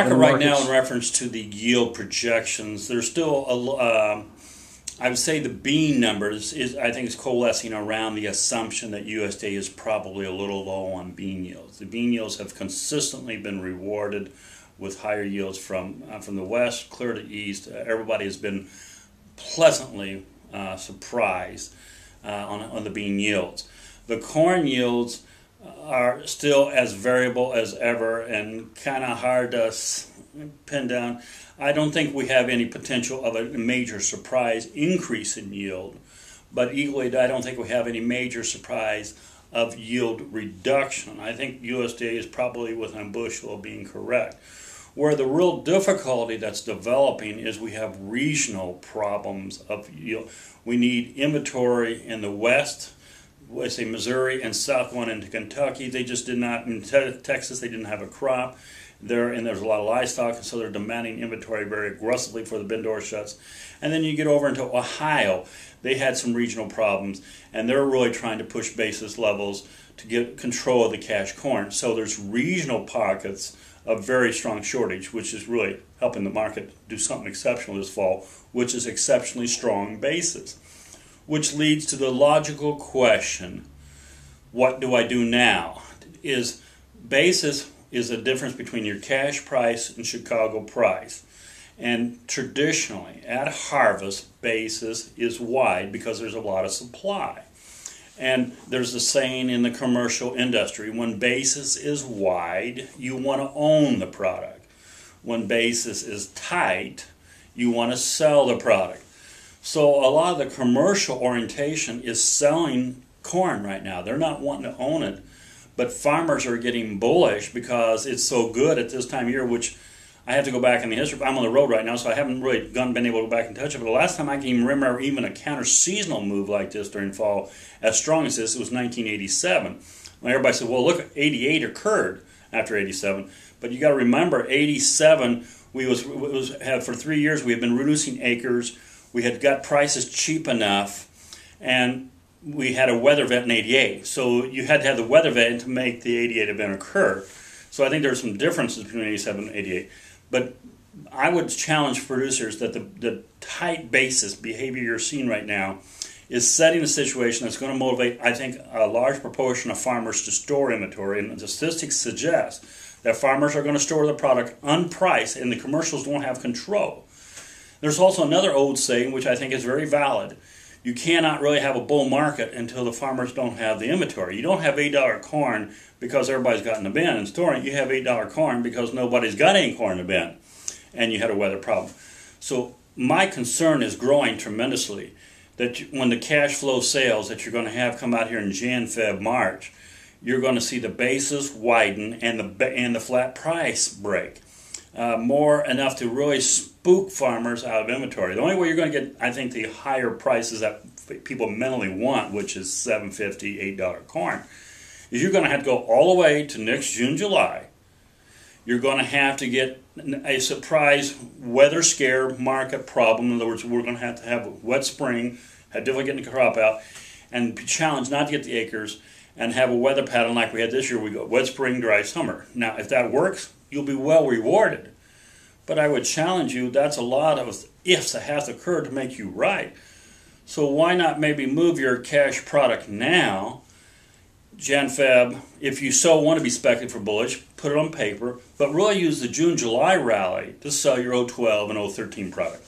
Market right now, in reference to the yield projections, there's still I would say the bean numbers I think is coalescing around the assumption that USDA is probably a little low on bean yields. The bean yields have consistently been rewarded with higher yields from the west clear to east. Everybody has been pleasantly surprised on the bean yields. The corn yields are still as variable as ever and kind of hard to pin down. I don't think we have any potential of a major surprise increase in yield, but equally I don't think we have any major surprise of yield reduction. I think USDA is probably within a bushel of being correct. Where the real difficulty that's developing is we have regional problems of yield. We need inventory in the west, I say Missouri and south going into Kentucky. They just did not, in Texas they didn't have a crop there, and there's a lot of livestock, and so they're demanding inventory very aggressively for the bin door shuts. And then you get over into Ohio. They had some regional problems, and they're really trying to push basis levels to get control of the cash corn. So there's regional pockets of very strong shortage, which is really helping the market do something exceptional this fall, which is exceptionally strong basis. Which leads to the logical question, what do I do now? Basis is the difference between your cash price and Chicago price. And traditionally, at harvest, basis is wide because there's a lot of supply. And there's a saying in the commercial industry, when basis is wide, you want to own the product. When basis is tight, you want to sell the product. So a lot of the commercial orientation is selling corn right now. They're not wanting to own it, but farmers are getting bullish because it's so good at this time of year, which I have to go back in the history. I'm on the road right now, so I haven't really been able to go back and touch it. But the last time I can even remember even a counter-seasonal move like this during fall, as strong as this, it was 1987. When everybody said, well, look, 88 occurred after 87. But you got to remember, 87, for 3 years we had been reducing acres. We had got prices cheap enough, and we had a weather event in 88. So you had to have the weather event to make the 88 event occur. So I think there are some differences between 87 and 88. But I would challenge producers that the tight basis behavior you're seeing right now is setting a situation that's going to motivate, I think, a large proportion of farmers to store inventory. And the statistics suggest that farmers are going to store the product unpriced, and the commercials won't have control. There's also another old saying, which I think is very valid. You cannot really have a bull market until the farmers don't have the inventory. You don't have $8 corn because everybody's got in the bin and storing it. You have $8 corn because nobody's got any corn in the bin, and you had a weather problem. So my concern is growing tremendously that when the cash flow sales that you're going to have come out here in Jan, Feb, March, you're going to see the basis widen and the flat price break. More enough to really spook farmers out of inventory. The only way you're going to get, I think, the higher prices that people mentally want, which is $7.50, $8 corn, is you're going to have to go all the way to next June, July. You're going to have to get a surprise weather scare market problem. In other words, we're going to have a wet spring, have difficulty getting the crop out, and be challenged not to get the acres, and have a weather pattern like we had this year. We go wet spring, dry summer. Now, if that works, you'll be well rewarded. But I would challenge you, that's a lot of ifs that have to occur to make you right. So why not maybe move your cash product now, Jan, Feb, if you so want to be speculative for bullish, put it on paper, but really use the June, July rally to sell your 012 and 013 product.